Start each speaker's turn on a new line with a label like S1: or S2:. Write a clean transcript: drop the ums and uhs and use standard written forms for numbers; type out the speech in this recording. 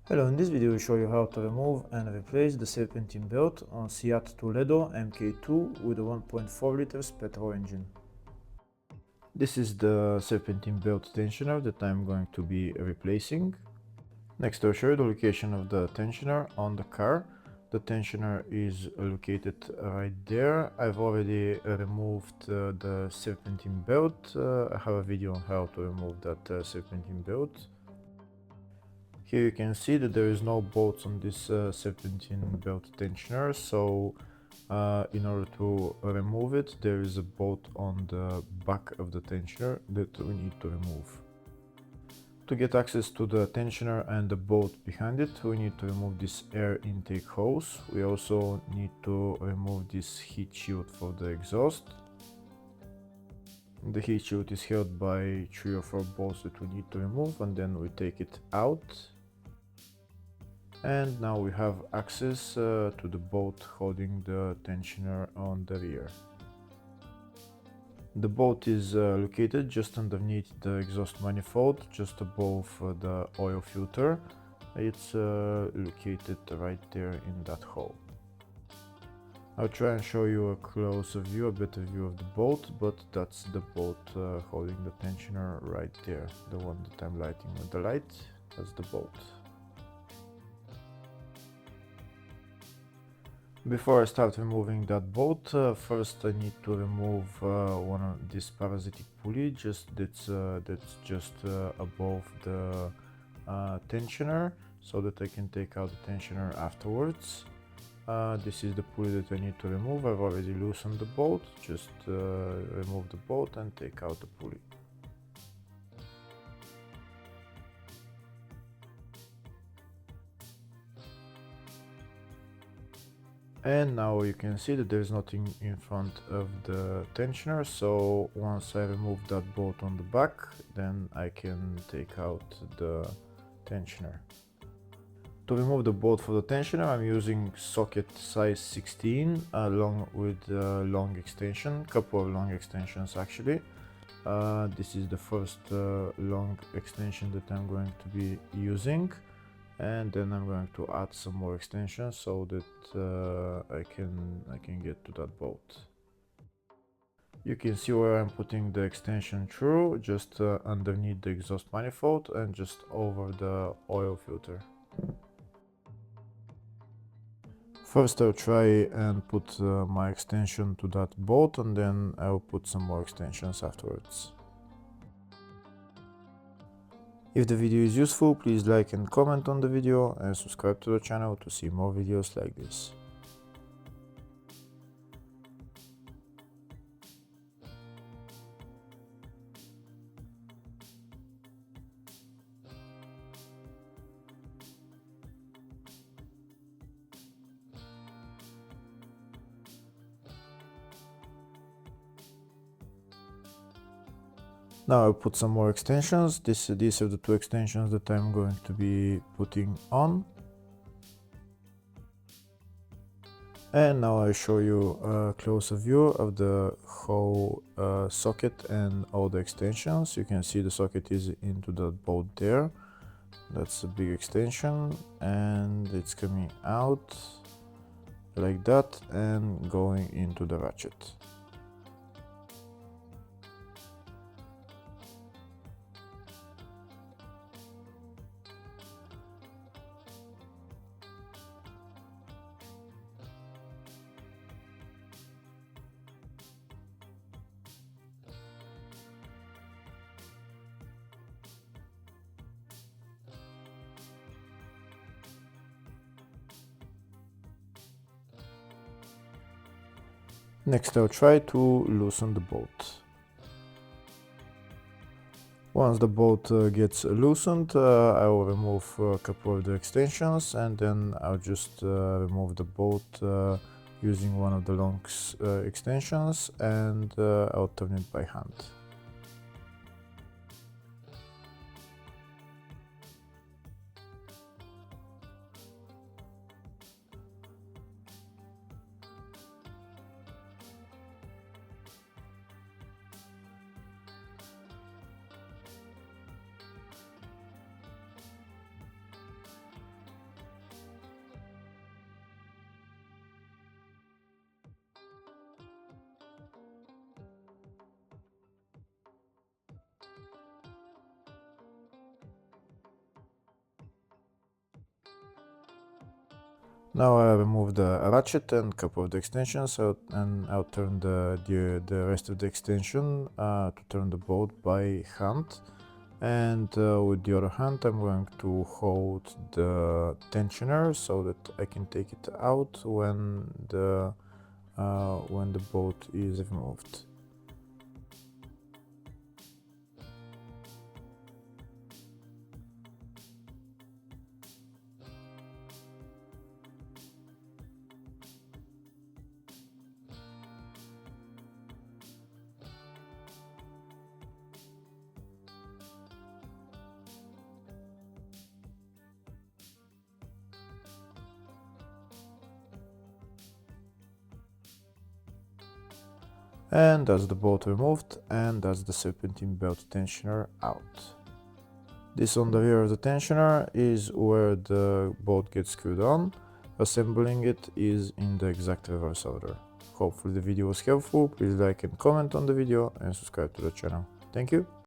S1: Hello, in this video we show you how to remove and replace the serpentine belt on Seat Toledo MK2 with a 1.4 liters petrol engine. This is the serpentine belt tensioner that I'm going to be replacing. Next I'll show you the location of the tensioner on the car. The tensioner is located right there. I've already removed the serpentine belt. I have a video on how to remove that serpentine belt. Here you can see that there is no bolts on this serpentine belt tensioner, so in order to remove it, there is a bolt on the back of the tensioner that we need to remove. To get access to the tensioner and the bolt behind it, we need to remove this air intake hose. We also need to remove this heat shield for the exhaust. The heat shield is held by 3 or 4 bolts that we need to remove, and then we take it out. And now we have access to the bolt holding the tensioner on the rear. The bolt is located just underneath the exhaust manifold, just above the oil filter. It's located right there in that hole. I'll try and show you a closer view, a better view of the bolt, but that's the bolt holding the tensioner right there. The one that I'm lighting with the light, that's the bolt. Before I start removing that bolt, first I need to remove one of this parasitic pulley that's just above the tensioner, so that I can take out the tensioner afterwards. This is the pulley that I need to remove. I've already loosened the bolt. Just remove the bolt and take out the pulley. And now you can see that there's nothing in front of the tensioner, so once I remove that bolt on the back, then I can take out the tensioner. To remove the bolt for the tensioner, I'm using socket size 16 along with a long extension, couple of long extensions actually. This is the first long extension that I'm going to be using. And then I'm going to add some more extensions so that I can get to that bolt. You can see where I'm putting the extension through, just underneath the exhaust manifold and just over the oil filter. First I'll try and put my extension to that bolt, and then I'll put some more extensions afterwards. If the video is useful, please like and comment on the video and subscribe to the channel to see more videos like this. Now I'll put some more extensions. These are the 2 extensions that I'm going to be putting on. And now I'll show you a closer view of the whole socket and all the extensions. You can see the socket is into the bolt there. That's a big extension, and it's coming out like that and going into the ratchet. Next I'll try to loosen the bolt. Once the bolt gets loosened, I will remove a couple of the extensions, and then I'll just remove the bolt using one of the long extensions, and I'll turn it by hand. Now I remove the ratchet and couple of the extensions and I'll turn the rest of the extension to turn the bolt by hand. And with the other hand I'm going to hold the tensioner so that I can take it out when the bolt is removed. And that's the bolt removed, and that's the serpentine belt tensioner out. This on the rear of the tensioner is where the bolt gets screwed on. Assembling it is in the exact reverse order. Hopefully the video was helpful. Please like and comment on the video and subscribe to the channel. Thank you.